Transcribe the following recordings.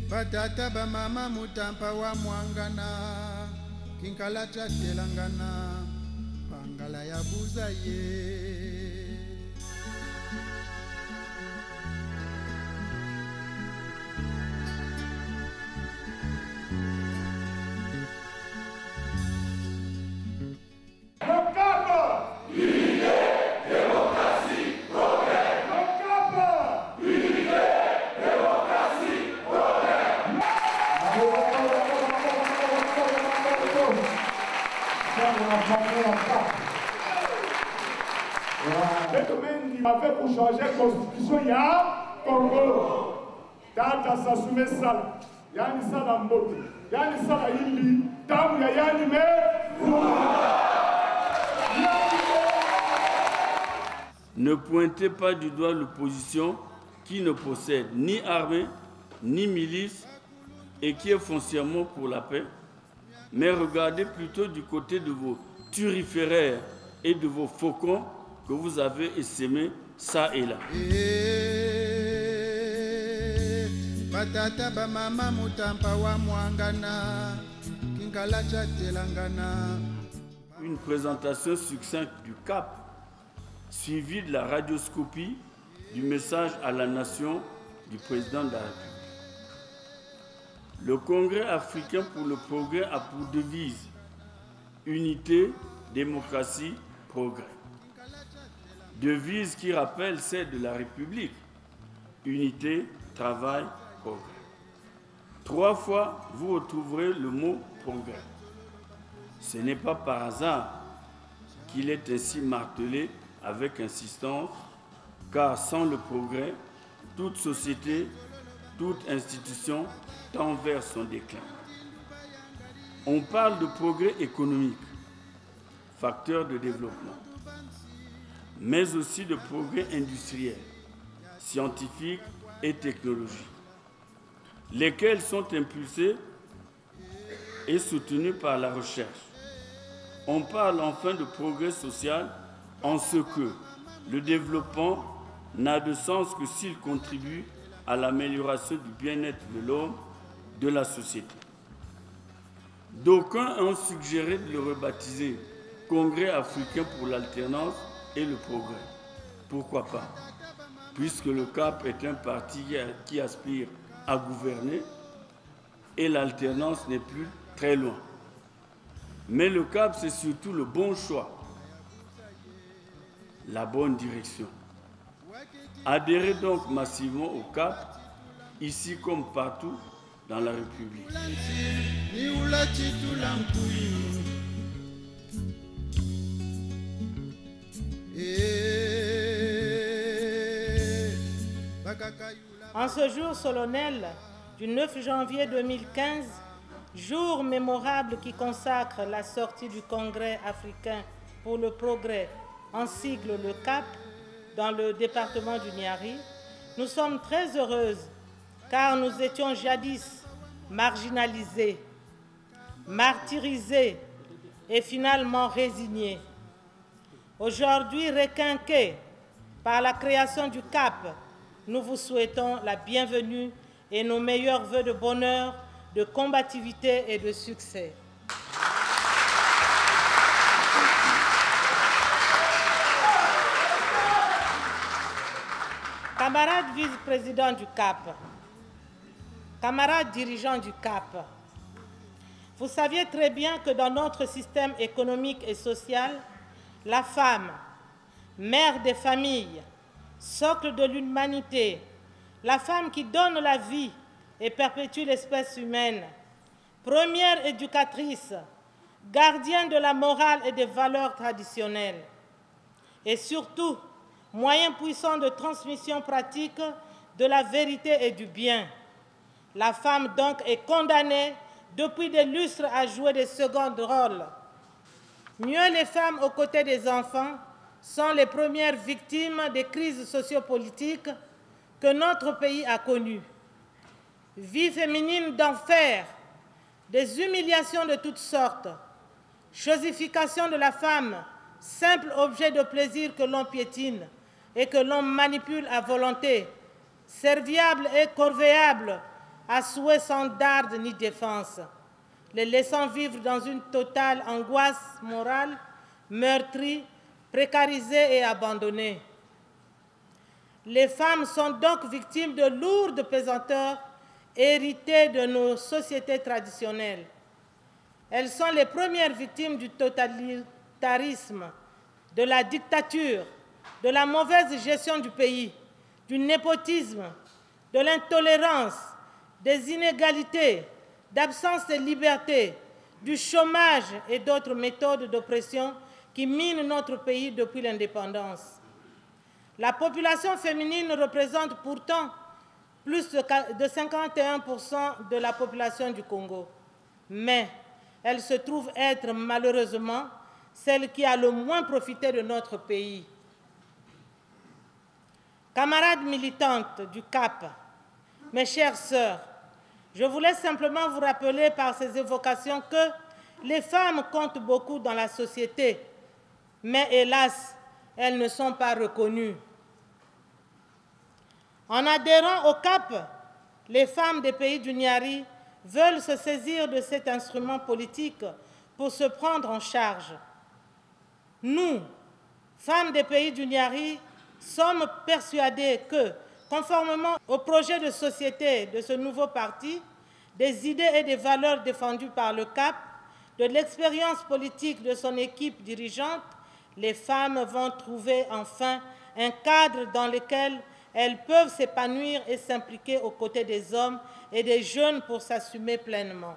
Batata ba mama mutampa wa mwangana kinkala telangana pangala ya buza ye. Avec pour changer la constitution, il y a Congo. Tata Sassume Sala, Yani Sala Mbote, Yani Sala Yili, Tamu ya Yani Me. Ne pointez pas du doigt l'opposition qui ne possède ni armée, ni milice et qui est foncièrement pour la paix, mais regardez plutôt du côté de vos turiféraires et de vos faucons que vous avez essaimés ça et là. Une présentation succincte du CAP, suivie de la radioscopie du message à la nation du président de la République. Le Congrès africain pour le progrès a pour devise unité, démocratie, progrès. Devise qui rappelle celle de la République, unité, travail, progrès. 3 fois, vous retrouverez le mot progrès. Ce n'est pas par hasard qu'il est ainsi martelé avec insistance, car sans le progrès, toute société, toute institution tend vers son déclin. On parle de progrès économique, facteur de développement, mais aussi de progrès industriel, scientifique et technologique, lesquels sont impulsés et soutenus par la recherche. On parle enfin de progrès social en ce que le développement n'a de sens que s'il contribue à l'amélioration du bien-être de l'homme, de la société. D'aucuns ont suggéré de le rebaptiser Congrès africain pour l'alternance et le progrès. Pourquoi pas? Puisque le CAP est un parti qui aspire à gouverner et l'alternance n'est plus très loin. Mais le CAP, c'est surtout le bon choix, la bonne direction. Adhérez donc massivement au CAP, ici comme partout dans la République. En ce jour solennel du 9 janvier 2015, jour mémorable qui consacre la sortie du Congrès africain pour le progrès, en sigle le CAP, dans le département du Niari, nous sommes très heureuses car nous étions jadis marginalisés, martyrisés et finalement résignés. Aujourd'hui, requinqués par la création du CAP, nous vous souhaitons la bienvenue et nos meilleurs vœux de bonheur, de combativité et de succès. Camarades vice-présidents du CAP, camarades dirigeants du CAP, vous saviez très bien que dans notre système économique et social, la femme, mère des familles, socle de l'humanité, la femme qui donne la vie et perpétue l'espèce humaine, première éducatrice, gardienne de la morale et des valeurs traditionnelles, et surtout, moyen puissant de transmission pratique de la vérité et du bien. La femme donc est condamnée depuis des lustres à jouer des seconds rôles. Mieux, les femmes aux côtés des enfants sont les premières victimes des crises sociopolitiques que notre pays a connues. Vie féminine d'enfer, des humiliations de toutes sortes, chosification de la femme, simple objet de plaisir que l'on piétine, et que l'on manipule à volonté, serviable et corvéable, à souhait sans darde ni défense, les laissant vivre dans une totale angoisse morale, meurtrie, précarisée et abandonnée. Les femmes sont donc victimes de lourdes pesanteurs héritées de nos sociétés traditionnelles. Elles sont les premières victimes du totalitarisme, de la dictature, de la mauvaise gestion du pays, du népotisme, de l'intolérance, des inégalités, d'absence de liberté, du chômage et d'autres méthodes d'oppression qui minent notre pays depuis l'indépendance. La population féminine représente pourtant plus de 51% de la population du Congo, mais elle se trouve être malheureusement celle qui a le moins profité de notre pays. Camarades militantes du CAP, mes chères sœurs, je voulais simplement vous rappeler par ces évocations que les femmes comptent beaucoup dans la société, mais hélas, elles ne sont pas reconnues. En adhérant au CAP, les femmes des pays du Niari veulent se saisir de cet instrument politique pour se prendre en charge. Nous, femmes des pays du Niari, sommes persuadées que, conformément au projet de société de ce nouveau parti, des idées et des valeurs défendues par le CAP, de l'expérience politique de son équipe dirigeante, les femmes vont trouver enfin un cadre dans lequel elles peuvent s'épanouir et s'impliquer aux côtés des hommes et des jeunes pour s'assumer pleinement.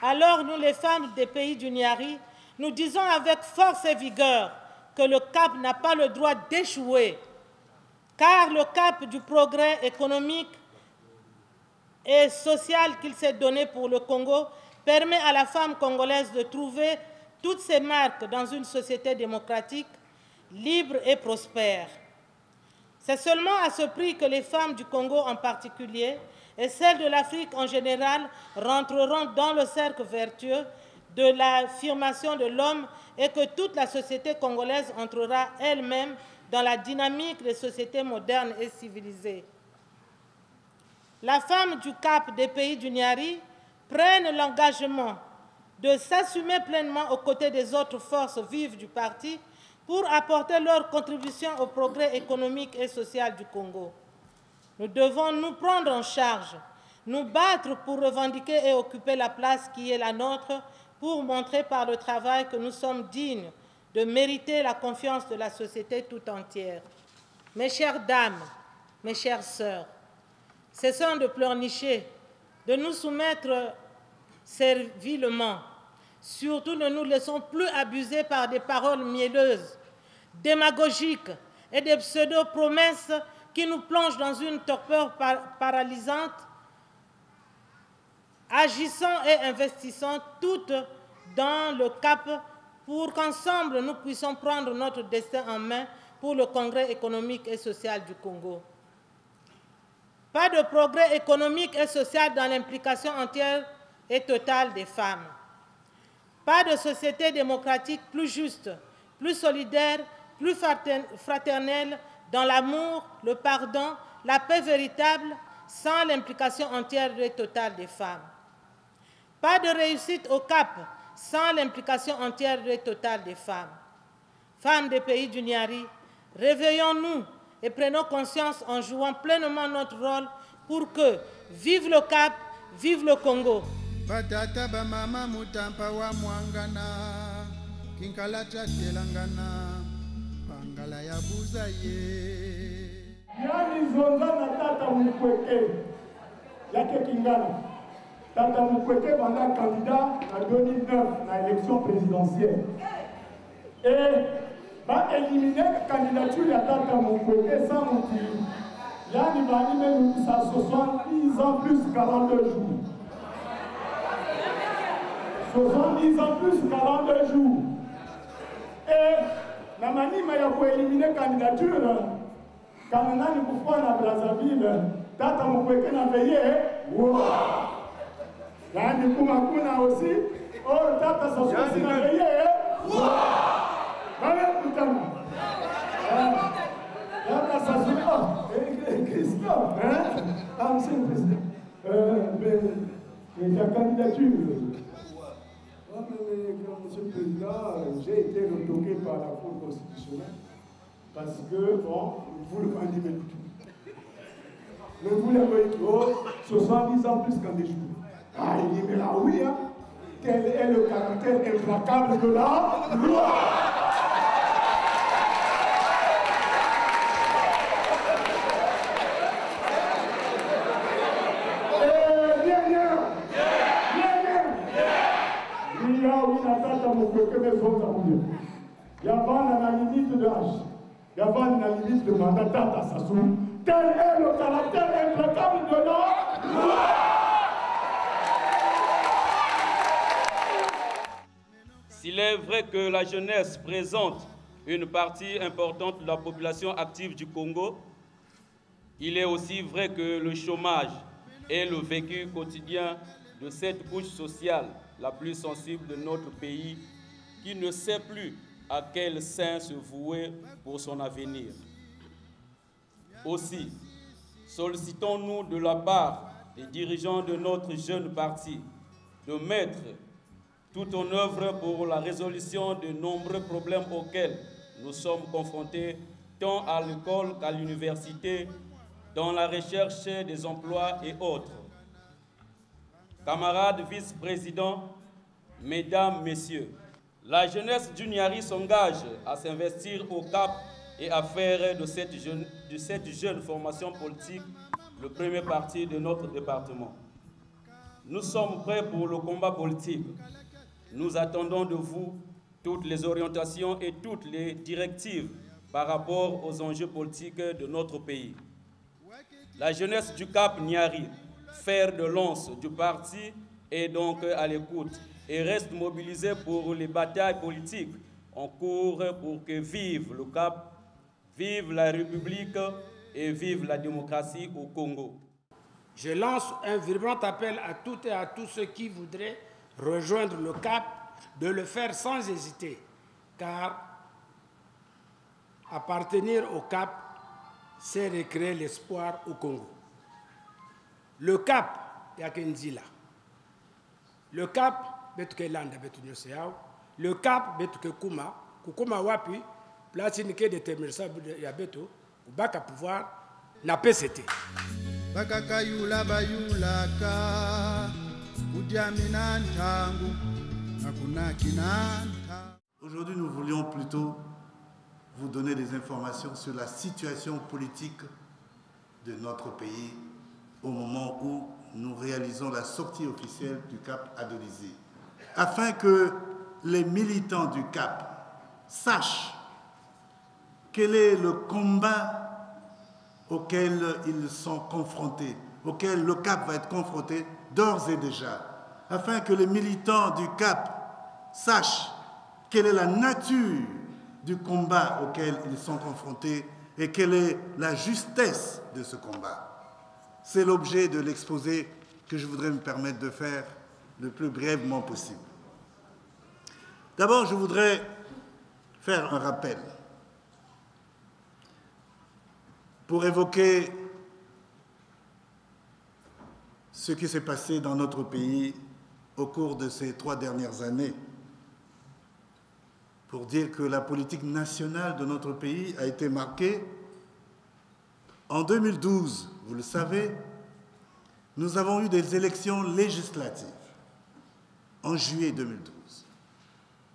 Alors nous, les femmes des pays du Niari, nous disons avec force et vigueur que le CAP n'a pas le droit d'échouer, car le CAP du progrès économique et social qu'il s'est donné pour le Congo permet à la femme congolaise de trouver toutes ses marques dans une société démocratique, libre et prospère. C'est seulement à ce prix que les femmes du Congo en particulier et celles de l'Afrique en général rentreront dans le cercle vertueux de l'affirmation de l'homme et que toute la société congolaise entrera elle-même dans la dynamique des sociétés modernes et civilisées. La femme du CAP des pays du Niari prennent l'engagement de s'assumer pleinement aux côtés des autres forces vives du parti pour apporter leur contribution au progrès économique et social du Congo. Nous devons nous prendre en charge, nous battre pour revendiquer et occuper la place qui est la nôtre, pour montrer par le travail que nous sommes dignes de mériter la confiance de la société tout entière. Mes chères dames, mes chères sœurs, cessons de pleurnicher, de nous soumettre servilement. Surtout, ne nous laissons plus abuser par des paroles mielleuses, démagogiques et des pseudo-promesses qui nous plongent dans une torpeur paralysante. Agissons et investissons toutes dans le CAP pour qu'ensemble nous puissions prendre notre destin en main pour le progrès économique et social du Congo. Pas de progrès économique et social dans l'implication entière et totale des femmes. Pas de société démocratique plus juste, plus solidaire, plus fraternelle, dans l'amour, le pardon, la paix véritable, sans l'implication entière et totale des femmes. Pas de réussite au CAP sans l'implication entière et totale des femmes. Femmes des pays du Niari, réveillons-nous et prenons conscience en jouant pleinement notre rôle pour que, vive le CAP, vive le Congo. Batata ba mama mutampa wa mwangana, kinkalatra telangana, pangala ya buza ye. Yani zonza na tata Mukwege, yake Kingala. Tata Mukwege banda candidat en 2009 na élection présidentielle. Et va éliminer la candidature de Tata Mukwege sans motif. Yani va animer ça 70 ans plus 42 jours. 70 ans plus 42 jours. Et la manima ya pour éliminer la candidature, quand on a le pouvoir à Brazzaville, Tata Mukwege n'a payé. Nani Kumakuna aussi. Oh, Tata Sassou aussi n'a payé, hein? Allez, putain. Tata Sassou, oh, Christophe, hein? Ah, monsieur le président. Mais ta candidature. Monsieur le Président, j'ai été retoqué par la Cour constitutionnelle parce que, bon, vous le vendez tout. Mais vous l'avez dit, oh, 70 ans plus qu'en des jours. Ah, il dit, mais là, oui, hein, tel est le caractère implacable de la loi. Il y a la limite de âge, il y a la limite de mandat Tata Sassou. Tel est le caractère implacable de la loi. S'il est vrai que la jeunesse présente une partie importante de la population active du Congo, il est aussi vrai que le chômage est le vécu quotidien de cette couche sociale la plus sensible de notre pays, qui ne sait plus à quel sein se vouer pour son avenir. Aussi, sollicitons-nous de la part des dirigeants de notre jeune parti de mettre tout en œuvre pour la résolution de nombreux problèmes auxquels nous sommes confrontés, tant à l'école qu'à l'université, dans la recherche des emplois et autres. Camarades vice-présidents, mesdames, messieurs, la jeunesse du Niari s'engage à s'investir au Cap et à faire de cette jeune formation politique le premier parti de notre département. Nous sommes prêts pour le combat politique. Nous attendons de vous toutes les orientations et toutes les directives par rapport aux enjeux politiques de notre pays. La jeunesse du Cap Niari, fer de lance du parti, est donc à l'écoute et reste mobilisée pour les batailles politiques en cours pour que vive le Cap, vive la République et vive la démocratie au Congo. Je lance un vibrant appel à toutes et à tous ceux qui voudraient rejoindre le Cap de le faire sans hésiter, car appartenir au Cap, c'est recréer l'espoir au Congo. Le Cap, Yakenzila. Le Cap, Betukelanda, Betunyoseao. Le Cap, Betukekuma. Kukuma wapi, place inike détermination ya Beto, Baka pouvoir, na PCT. Bakakayula bayulaka, Udiamina ntangu, Nakuna kinanta. Aujourd'hui, nous voulions plutôt vous donner des informations sur la situation politique de notre pays au moment où nous réalisons la sortie officielle du Cap Adonisi, afin que les militants du Cap sachent quel est le combat auquel ils sont confrontés, auquel le Cap va être confronté d'ores et déjà, afin que les militants du Cap sachent quelle est la nature du combat auquel ils sont confrontés et quelle est la justesse de ce combat. C'est l'objet de l'exposé que je voudrais me permettre de faire le plus brièvement possible. D'abord, je voudrais faire un rappel pour évoquer ce qui s'est passé dans notre pays au cours de ces 3 dernières années, pour dire que la politique nationale de notre pays a été marquée. En 2012, vous le savez, nous avons eu des élections législatives en juillet 2012.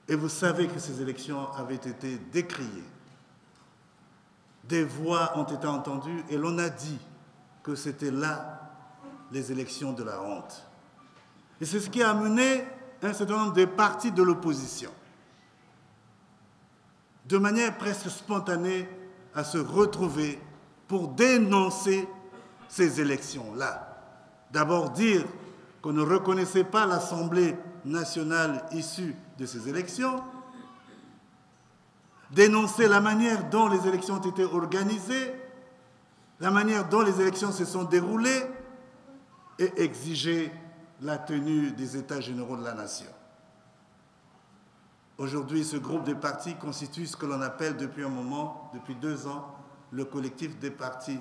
Et vous savez que ces élections avaient été décriées. Des voix ont été entendues et l'on a dit que c'était là les élections de la honte. Et c'est ce qui a amené un certain nombre de partis de l'opposition, de manière presque spontanée, à se retrouver pour dénoncer ces élections-là. D'abord dire qu'on ne reconnaissait pas l'Assemblée nationale issue de ces élections, dénoncer la manière dont les élections ont été organisées, la manière dont les élections se sont déroulées et exiger la tenue des États généraux de la nation. Aujourd'hui, ce groupe de partis constitue ce que l'on appelle depuis un moment, depuis 2 ans, le collectif des partis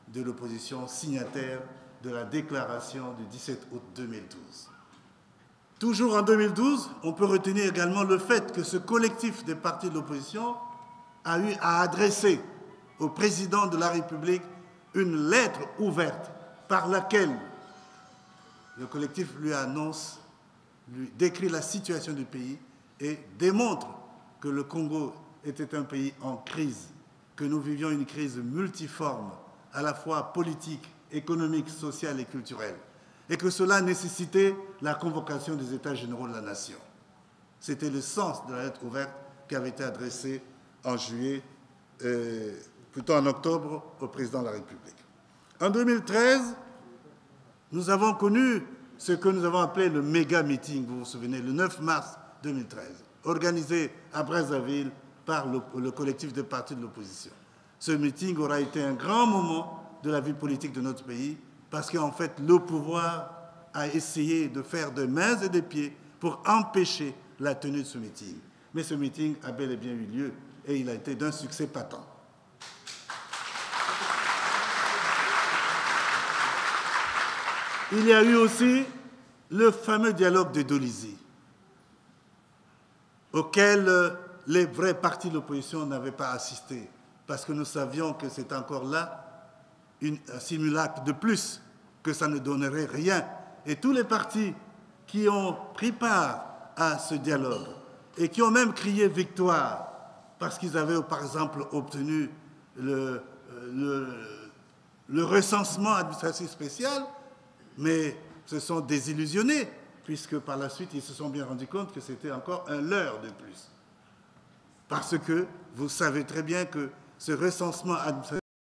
de l'opposition signataires de la déclaration du 17 août 2012. Toujours en 2012, on peut retenir également le fait que ce collectif des partis de l'opposition a eu à adresser au président de la République une lettre ouverte par laquelle le collectif lui annonce, lui décrit la situation du pays et démontre que le Congo était un pays en crise, que nous vivions une crise multiforme, à la fois politique, économique, sociale et culturelle, et que cela nécessitait la convocation des États généraux de la nation. C'était le sens de la lettre ouverte qui avait été adressée en juillet, plutôt en octobre, au président de la République. En 2013, nous avons connu ce que nous avons appelé le méga-meeting, vous vous souvenez, le 9 mars 2013, organisé à Brazzaville par le collectif des partis de l'opposition. Ce meeting aura été un grand moment de la vie politique de notre pays parce qu'en fait, le pouvoir a essayé de faire de mains et de pieds pour empêcher la tenue de ce meeting. Mais ce meeting a bel et bien eu lieu et il a été d'un succès patent. Il y a eu aussi le fameux dialogue de Dolisie, auquel les vrais partis de l'opposition n'avaient pas assisté, parce que nous savions que c'est encore là un simulacre de plus, que ça ne donnerait rien. Et tous les partis qui ont pris part à ce dialogue et qui ont même crié victoire, parce qu'ils avaient par exemple obtenu le recensement administratif spécial, mais se sont désillusionnés, puisque par la suite, ils se sont bien rendus compte que c'était encore un leurre de plus. Parce que vous savez très bien que ce recensement administratif